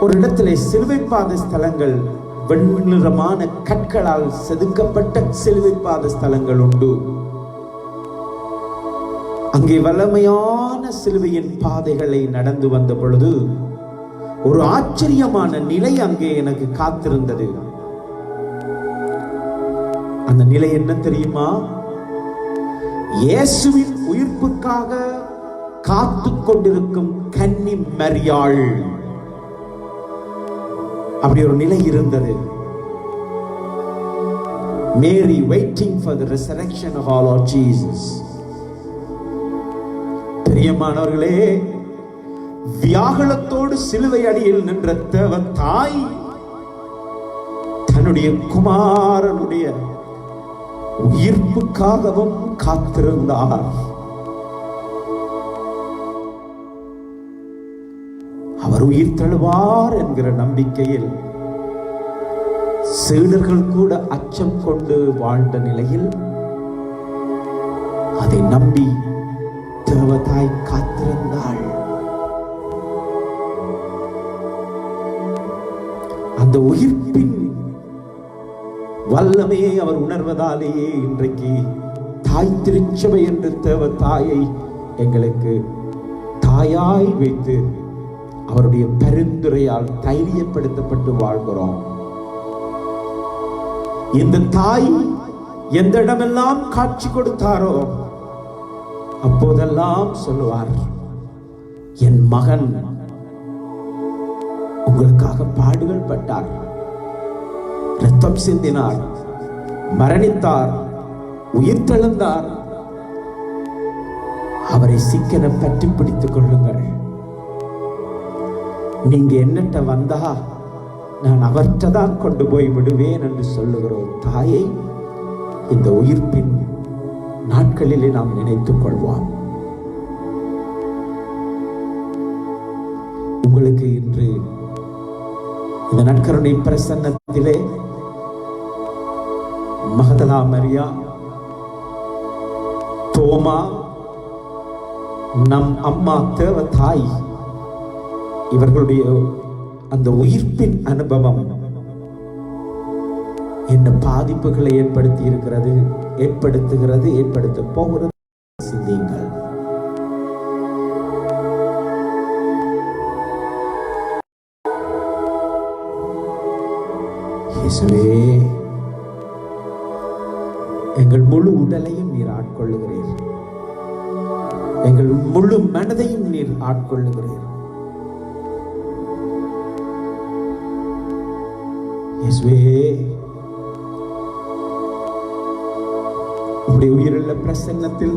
ஒரு இடத்திலே சிலுவை பாத ஸ்தலங்கள், வெண்ணிறமான கற்களால் செதுக்கப்பட்ட சிலுவை பாத ஸ்தலங்கள் உண்டு. அங்கே வல்லமையான சிலுவையின் பாதைகளை நடந்து வந்த பொழுது ஒரு ஆச்சரியமான நிலை அங்கே எனக்கு காத்திருந்தது. அந்த நிலை என்ன தெரியுமா? இயேசுவின் உயிர்ப்புக்காக காத்து கொண்டிருக்கும் கன்னி மரியாள், அப்படி ஒரு நிலை இருந்தது. Mary waiting for the resurrection of our Lord Jesus. பிரியமானவர்களே, வியாகுலத்தோடு சிலுவை அடியில் நின்ற தேவ தாய் தன்னுடைய குமாரனுடைய உயிர்ப்புக்காகவும் காத்திருந்தார். அவர் உயிர் தழுவார் என்கிற நம்பிக்கையில் சீடர்கள் கூட அச்சம் கொண்டு வாழ்ந்த நிலையில் அதை நம்பி தேவதாய் காத்திருந்தாள். அந்த உயிர்ப்பின் வல்லமையை அவர் உணர்வதாலேயே இன்றைக்கு தாய் திருச்சபை என்று தேவதாயை எங்களுக்கு தாயாய் வைத்து அவருடைய பரிந்துரையால் தைரியப்படுத்தப்பட்டு வாழ்கிறோம். இந்த தாய் எந்த இடமெல்லாம் காட்சி கொடுத்தாரோ அப்போதெல்லாம் சொல்லுவார், என் மகன் உங்களுக்காக பாடுகள் பட்டார், இரத்தம் சிந்தினார், மரணித்தார், உயிர் தெழுந்தார், அவரை சிக்கன பற்றி பிடித்துக் கொள்ளுங்கள். நீங்க என்னட்ட வந்தா நான் அவர்கிட்ட தான் கொண்டு போய் விடுவேன் என்று சொல்லுகிற ஒரு தாயை இந்த உயிர்ப்பின் நாட்களிலே நாம் நினைத்துக் கொள்வோம். உங்களுக்கு இன்று இந்த நற்கருணை பிரசன்னத்திலே மகதலா மரியா, தோமா, நம் அம்மா தேவ தாய் இவர்களுடைய அந்த உயிர்ப்பின் அனுபவம் என்ன பாதிப்புகளை ஏற்படுத்த போகிறது சிந்தியுங்கள். இயேசுவே, எங்கள் முழு உடலையும் நீர் ஆட்கொள்ளுகிறீர், எங்கள் முழு மனதையும் நீர் ஆட்கொள்ளுகிறீர். இயேசுவே, உம்முடைய உயிருள்ள பிரசன்னத்தில்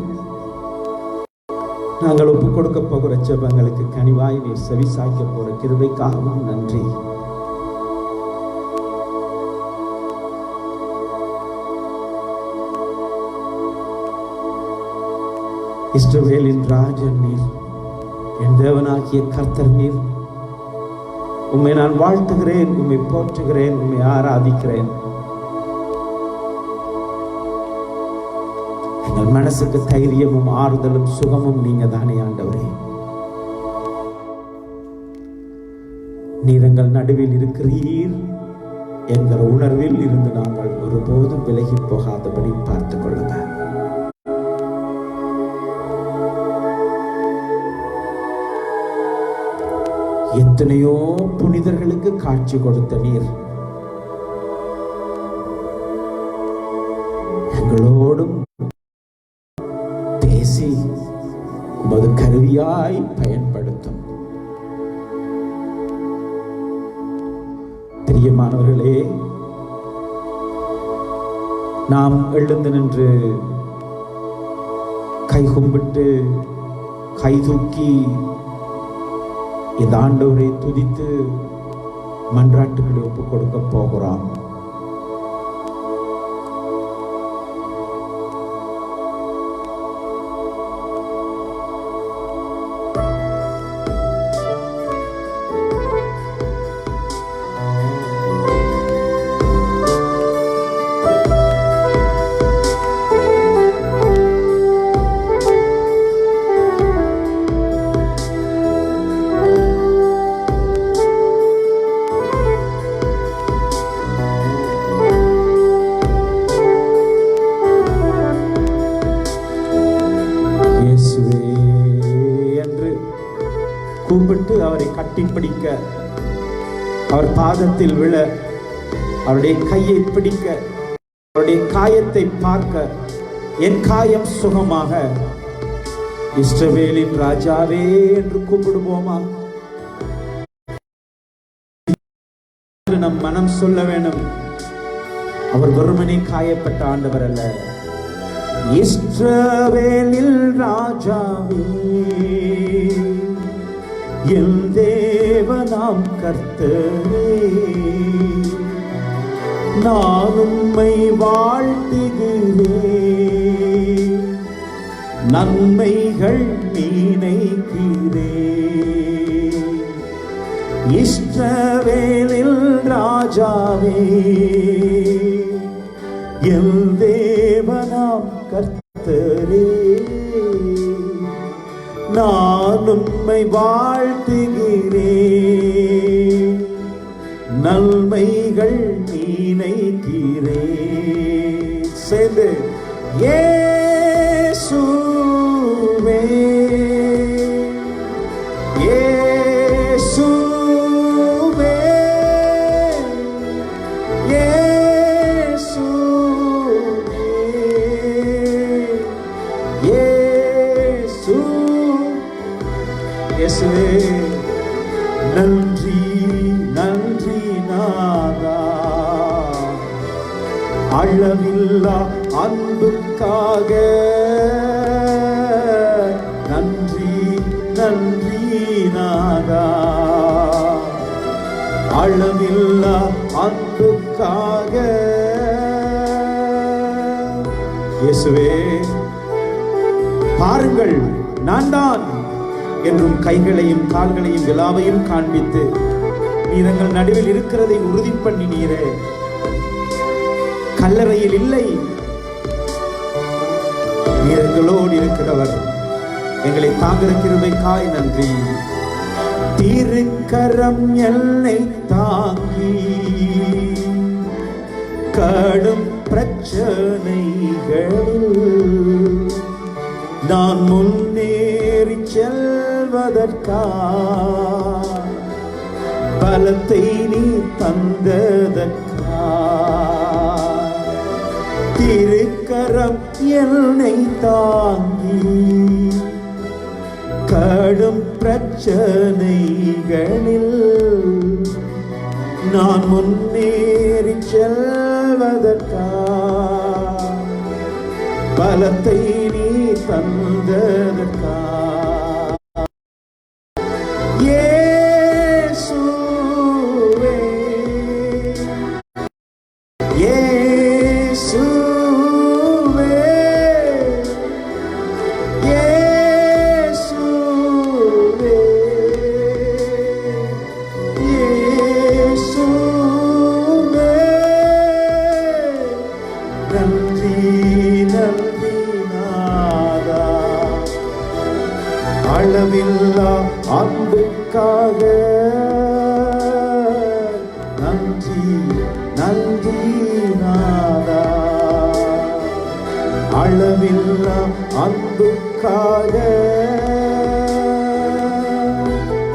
நாங்கள் ஒப்புக் கொடுக்க போகிற ஜெபங்களுக்கு கனிவாய் நீர் செவி சாய்க்க போற கிருபைக்காகவும் நன்றி. இஸ்ரவேலின் ராஜன் நீர், என் தேவனாகிய கர்த்தர் நீர். உம்மை நான் வாழ்த்துகிறேன், உம்மை போற்றுகிறேன், உம்மை ஆராதிக்கிறேன். எங்கள் மனசுக்கு தைரியமும் ஆறுதலும் சுகமும் நீங்க தானே ஆண்டவரே. நீர் எங்கள் நடுவில் இருக்கிறீர் என்கிற உணர்வில் இருந்து நாங்கள் ஒருபோதும் விலகி போகாதபடி பார்த்துக் கொள்ளுங்க. எத்தனையோ புனிதர்களுக்கு காட்சி கொடுத்த நீர் எங்களோடும் பேசி உமது கருவியாய் பயன்படுத்தும். பிரியமானவர்களே, நாம் எழுந்து நின்று கை கும்பிட்டு கை தூக்கி இந்த ஆண்டவரை துதித்து மன்றாட்டுகளை ஒப்புக் கொடுக்க போகிறோம். கூப்பிட்டு அவரை கட்டிப்பிடிக்க, அவர் பாதத்தில் விழ, அவருடைய கையை பிடிக்க, அவருடைய காயத்தை பார்க்க, என் காயம் சுகமாக இஸ்ரவேலின் ராஜாவே என்று கூப்பிடுவோமா? நம் மனம் சொல்ல வேண்டும், அவர் வெறுமனே காயப்பட்ட ஆண்டவர் அல்ல. இஸ்ரவேலில் ராஜாவே, என் தேவனாம் கர்த்தரே, நான் உம்மை வாழ்த்துகிறேன், நன்மைகள் நினைக்கிறேன். இஸ்ரவேலில் ராஜாவே, என் தேவனாம் கர்த்தரே, நான் உம்மை வாழ்த்துகிறேன், நன்மைகள் நினைக்கிறேன். சேர்ந்து இயேசுவே, இயேசுவே, இயேசுவே, இயேசு, இயேசுவே. நன்றி நன்றி நாதா, அளவில்லா அன்புக்காக நன்றி நன்றி நாதா, அளவில்லா அன்புக்காக. இயேசுவே பாருங்கள், நான் தான் என்றும் கைகளையும் கால்களையும் விலாவையும் காண்பித்து நீர் எங்கள் நடுவில் இருக்கிறதை உறுதி பண்ணினீரே. கல்லறையில் இல்லை, நீர் எங்களோடு இருக்கிறவர். எங்களை தாங்குகிற கிருபைக்காய் நன்றி. திருக்கரம் என்னை தாங்கி கடும் பிரச்சனைகளில் நான் முன்னேறி செல்வதற்காக பலத்தை நீ தந்ததற்காக திருக்கரம் என்னை தாங்கி கடும் பிரச்சனைகளில் நான் முன்னேறி செல்வதற்காக பலத்தை நீ தந்ததற்காக. இயேசுவே இயேசுவே இயேசுவே இயேசுவே நன்றி நன்றி நாதா. அளவில்லா அன்புக்காக நன்றி நன்றி நாதா. அளவில்லா அன்புக்காக.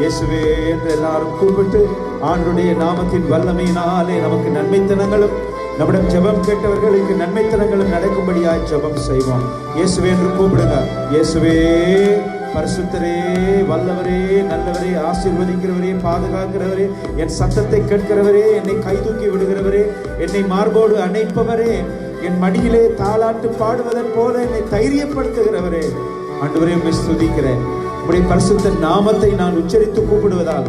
இயேசுவே என்று எல்லாரும் கூப்பிட்டு ஆண்டவருடைய நாமத்தின் வல்லமையினாலே நமக்கு நன்மைத்தனங்களும் நம்மிடம் ஜெபம் கேட்டவர்களுக்கு நன்மைத்தனங்களும் நடக்கும்படியாய் ஜெபம் செய்வோம். இயேசுவே என்று கூப்பிடுங்க. இயேசுவே பரிசுத்தரே, வல்லவரே, நல்லவரே, ஆசீர்வதிக்கிறவரே, பாதுகாக்கிறவரே, என் சத்தத்தை கேட்கிறவரே, என்னை கைதூக்கி விடுகிறவரே, என்னை மார்போடு அணைப்பவரே, என் மடியிலே தாலாட்டு பாடுவதன் போல என்னை தைரியப்படுத்துகிறவரே, ஆண்டவரே உம்மை ஸ்துதிக்கிறேன். உம்முடைய பரிசுத்த நாமத்தை நான் உச்சரித்து கூப்பிடுவதால்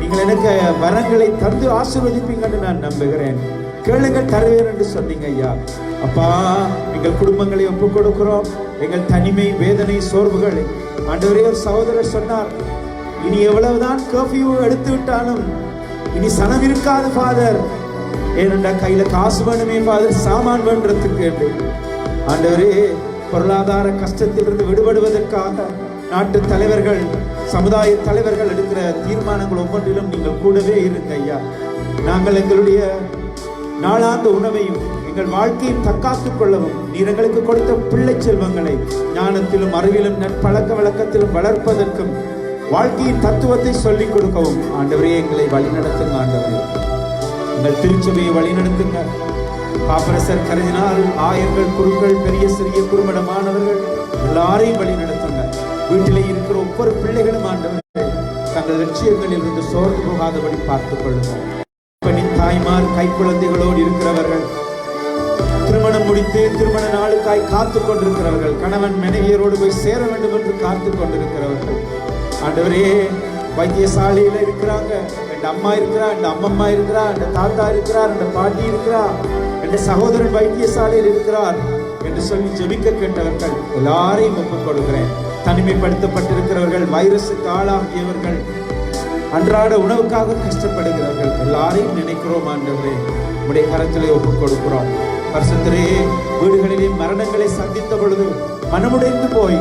நீங்கள் எனக்கு வரங்களை தந்து ஆசீர்வதிப்பீங்கன்னு நான் நம்புகிறேன். கேளுங்கள் தருவேன் என்று சொன்னீங்க ஐயா. அப்பா, எங்கள் குடும்பங்களை ஒப்புக் கொடுக்கிறோம். எங்கள் தனிமை, வேதனை, சோர்வுகளை ஆண்டவரே, ஒரு சகோதரர் சொன்னார், இனி எவ்வளவுதான் கர்ஃபியூ எடுத்து விட்டாலும் இனி சனம் இருக்காது ஃபாதர். ஏனென்றா கையில காசு வேணுமே ஃபாதர், சாமான் வேண்டதுக்கு என்று. ஆண்டவரே, பொருளாதார கஷ்டத்திலிருந்து விடுபடுவதற்காக நாட்டு தலைவர்கள், சமுதாய தலைவர்கள் எடுக்கிற தீர்மானங்கள் ஒவ்வொன்றிலும் நீங்கள் கூடவே இருங்க ஐயா. நாங்கள் எங்களுடைய நாளாந்த உணவையும் எங்கள் வாழ்க்கையும் தற்காத்துக் கொள்ளவும் நீர் எங்களுக்கு கொடுத்த பிள்ளை செல்வங்களை ஞானத்திலும் அறிவிலும் நற்பழக்க வழக்கத்திலும் வளர்ப்பதற்கும் வாழ்க்கையின் தத்துவத்தை சொல்லிக் கொடுக்கவும் ஆண்டவரே எங்களை வழிநடத்துங்க. ஆண்டவரே, எங்கள் திருச்சபையை வழிநடத்துங்க. பாப்பரசர் கருதினால் ஆயர்கள், குருக்கள், பெரிய சிறிய குறுமடமானவர்கள் எல்லாரையும் வழிநடத்துங்க. வீட்டிலே இருக்கிற ஒவ்வொரு பிள்ளைகளும் ஆண்டவரே தங்கள் லட்சியங்களில் இருந்து சோர்ந்து போகாதபடி பார்த்துக் கொள்ளுங்க. தாய்மார், கை குழந்தைகளோடு இருக்கிறவர்கள், திருமணம் முடித்து திருமண நாளுக்காய் காத்துக் கொண்டிருக்கிறவர்கள், கணவன் மனைவியரோடு போய் சேர வேண்டும் என்று காத்துக் கொண்டிருக்கிறவர்கள், ஆண்டவரே வைத்தியசாலையில இருக்கிறாங்க. என் அம்மா இருக்கிறா, என் அம்மம்மா இருக்கிறா, என் தாத்தா இருக்கிறார், என் பாட்டி இருக்கிறா, என் சகோதரன் வைத்தியசாலையில் இருக்கிறார் என்று சொல்லி ஜெபிக்க கேட்டவர்கள் எல்லாரையும் ஒப்புக் கொடுக்கிறேன். தனிமைப்படுத்தப்பட்டிருக்கிறவர்கள், வைரஸுக்கு ஆளாகியவர்கள், அன்றாட உணவுக்காக கஷ்டப்படுகிறவர்கள் எல்லாரையும் நினைக்கிறோம். ஆண்டவரே, உடைய கரத்திலே ஒப்புக் கொடுக்கிறோம். பரிசுத்தரே, வீடுகளிலே மரணங்களை சந்தித்த பொழுது மனமுடைந்து போய்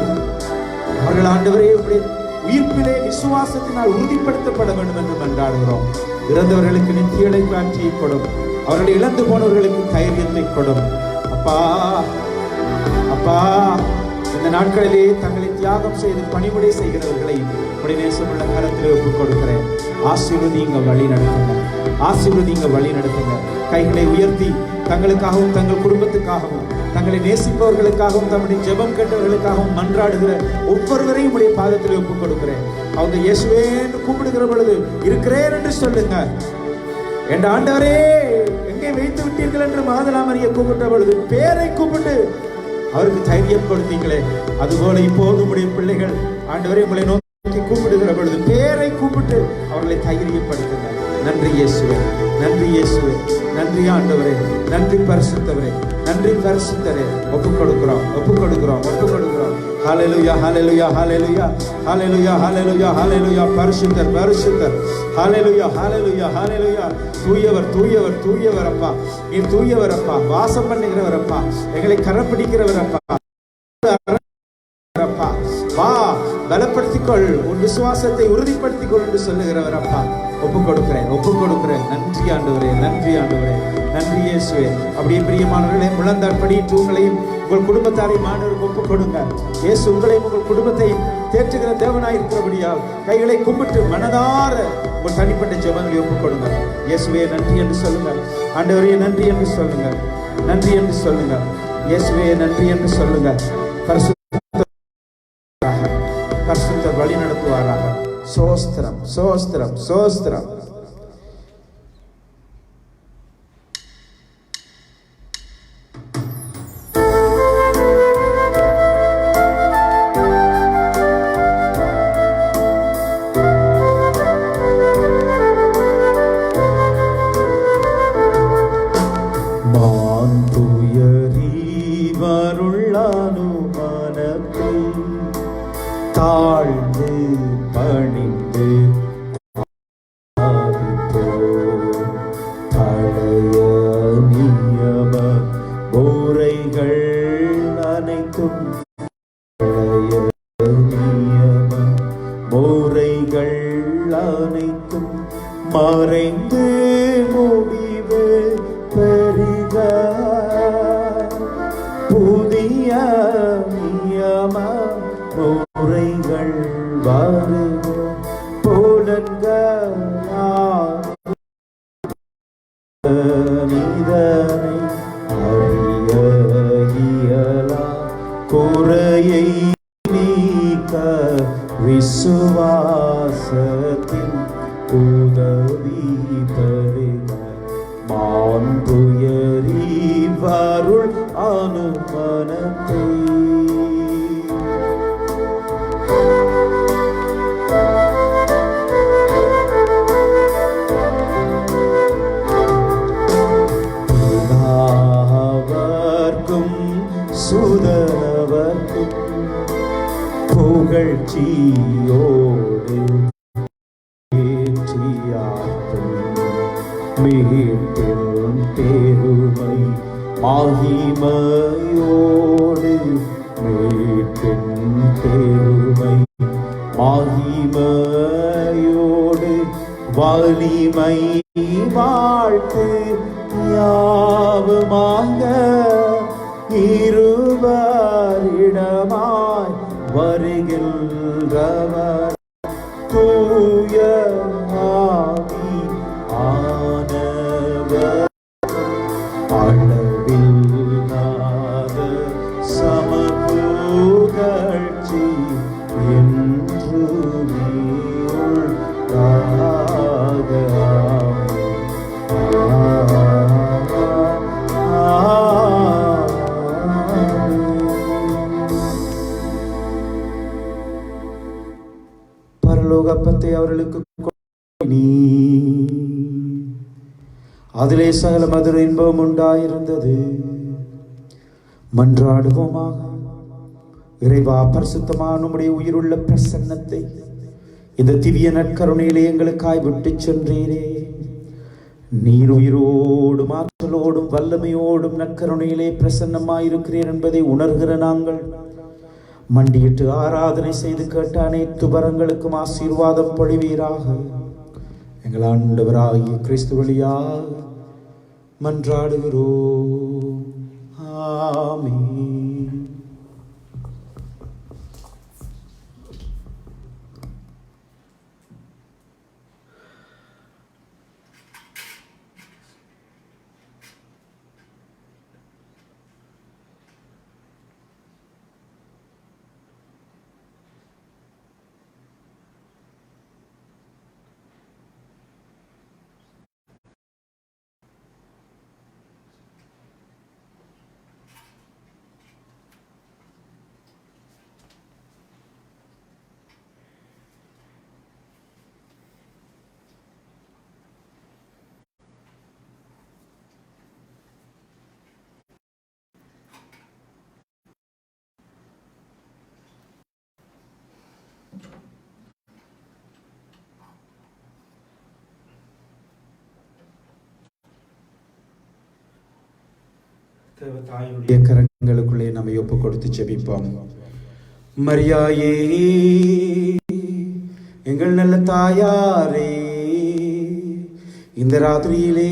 அவர்கள் ஆண்டவரே உடைய உயிர்ப்பிலே விசுவாசத்தினால் உறுதிப்படுத்தப்பட வேண்டும் என்று மன்றாடுகிறோம். இறந்தவர்களுக்கு நித்திய இளைப்பாற்றியை கொடும், அவர்களை இழந்து போனவர்களுக்கு தைரியத்தை கொடும். அப்பா அப்பா, இந்த நாட்களிலே தங்களை தியாகம் செய்து பணிமுறை செய்கிறவர்களை உடைய நேசமுள்ள கரத்திலே ஒப்புக் கொடுக்கிறேன். ஆசீர்வதிங்க, வழி நடத்துங்க. ஆசீர்வதிங்க, வழி நடத்துங்க. கைகளை உயர்த்தி தங்களுக்காகவும் தங்கள் குடும்பத்துக்காகவும் தங்களை நேசிப்பவர்களுக்காகவும் தம்முடைய ஜெபம் கேட்டவர்களுக்காகவும் மன்றாடுகிற ஒவ்வொருவரையும் உடைய பாதத்திலே ஒப்புக் கொடுக்கிறேன். அவங்க இயேசுவே என்று கூப்பிடுகிற பொழுது இருக்கிறேன் என்று சொல்லுங்க. என் ஆண்டவரே எங்கே வைத்து விட்டீர்கள் என்று மாதலாமரியை கூப்பிட்ட பொழுது பேரை கூப்பிட்டு அவருக்கு தைரியம் கொடுத்தீங்களே, அதுபோல இப்போது உடைய பிள்ளைகள் ஆண்டவரே உங்களை நோக்கி கூப்பிடுகிற பொழுது பேரை கூப்பிட்டு அவர்களை தைரியப்படுத்துங்க. நன்றி இயேசுவே, நன்றி இயேசுவே, நன்றி ஆண்டவரே, நன்றி பரிசுத்தவரே, நன்றி பரிசுத்தரே. ஒப்பு கொடுக்கிறோம், ஒப்பு கொடுக்கிறோம், ஒப்பு கொடுக்கிறோம். ஹல்லேலூயா, ஹல்லேலூயா, ஹல்லேலூயா, ஹல்லேலூயா, ஹல்லேலூயா, ஹல்லேலூயா. பரிசுத்தர், பரிசுத்தர். ஹல்லேலூயா, ஹல்லேலூயா, ஹல்லேலூயா. தூயவர், தூயவர், தூயவர் அப்பா. நீ தூயவர் அப்பா, வாசம் பண்ணுகிறவர் அப்பா, எங்களை கரப்பிடிக்கிறவர் அப்பா. வா, பலப்படுத்திக்கொள், உன் விசுவாசத்தை உறுதிப்படுத்திக்கொள் என்று சொல்லுகிறவர் அப்பா. ஒப்பு கொடுக்கிறேன், ஒப்பு கொடுக்கிறேன். நன்றி ஆண்டவரே, நன்றி ஆண்டவரே, நன்றி இயேசுவே. அப்படியே பிரியமானவர்களே, முழந்தாற்படி உங்களையும் உங்கள் குடும்பத்தாரையும் ஆண்டவருக்கு ஒப்பு கொடுங்க. இயேசு உங்களையும் உங்கள் குடும்பத்தையும் தேற்றுகிற தேவனாயிருக்கிறபடியால் கைகளை கும்பிட்டு மனதார உங்கள் தனிப்பட்ட ஜெபங்களை ஒப்பு கொடுங்க. இயேசுவே நன்றி என்று சொல்லுங்க, ஆண்டவரே நன்றி என்று சொல்லுங்க, நன்றி என்று சொல்லுங்க, இயேசுவே நன்றி என்று சொல்லுங்க. பரிசுத்தர் வழி நடத்துவாராக. சோஸ்திரம், சோஸ்திரம், சோஸ்திரம். தாழ்ந்து பணிந்து பழைய நியம முறைகள் அனைத்தும், பழைய நியம முறைகள் அனைத்தும் மறைந்து முடிவு பெறுக. புதிய நியம முறைகள் வருக. நீதனை அறிய இயலா குறையை நீக்க விசுவாசத்தின் உதவி பெறுக. மாண்புயரி வருள் அனுமனத்தை சுதனவர்க்கும் புகழ்ச்சியோடு ஏற்றியாற்றும் மீட்பின் பெருமை மகிமையோடு, மீட்பின் பெருமை மகிமையோடு வலிமை வாழ்த்து யாவுமாக இருவரிடமாய் வருகின்றவர் தூய ஆவி ஆனவர். அளவில்லாத சமபுகழ்ச்சி என்றுமே உண்டாக. பரலோகப்பத்தை அவர்களுக்கு அதிலே சகல மதுர இன்பம் உண்டாயிருந்தது. மன்றாடுவோமாக. இறைவா, பரிசுத்தமான உம்முடைய உயிருள்ள பிரசன்னத்தை இந்த திவ்ய நற்கருணையிலே எங்களுக்காய் விட்டு சென்றீரே. நீர் உயிரோடும் ஆற்றலோடும் வல்லமையோடும் நற்கருணையிலே பிரசன்னமாயிருக்கிறீர் என்பதை உணர்கிற நாங்கள் மண்டியிட்டு ஆராதனை செய்து கேட்ட அனைத்து வரங்களுக்கும் ஆசீர்வாதம் பொழிவீராக. எங்கள் ஆண்டவராகிய கிறிஸ்து வழியாக மன்றாடுகிறோம். ஆமென். தேவதாயுடைய கரங்களுக்குள்ளே நம்மை ஒப்பு கொடுத்து ஜெபிப்போம். மரியாயே, எங்கள் நல்ல தாயாரே, இந்த ராத்திரியிலே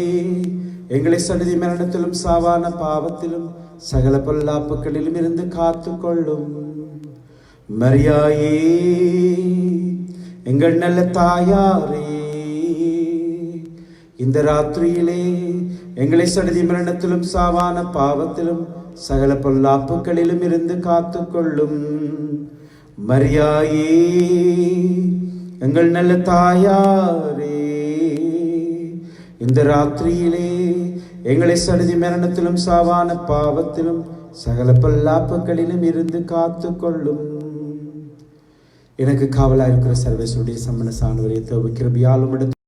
எங்களை சடுதி மரணத்திலும் சாவான பாவத்திலும் சகல பொல்லாப்புகளிலும் இருந்து காத்துக்கொள்ளும். மரியாயே, எங்கள் நல்ல தாயாரே, இந்த ராத்திரியிலே எங்களை சடுதி மரணத்திலும் சாவான பாவத்திலும் சகல பொல்லாப்புகளிலும் இருந்து காத்துக்கொள்ளும். மரியாயே, எங்கள் நல்ல தாயாரே, இந்த ராத்திரியிலே எங்களை சடுதி மரணத்திலும் சாவான பாவத்திலும் சகல பொல்லாப்புகளிலும் இருந்து காத்துக்கொள்ளும். எனக்கு காவலாயிருக்கிற சர்வேசுடைய சம்மன சாணுவரை கிருபையால் உம்மிடத்தில்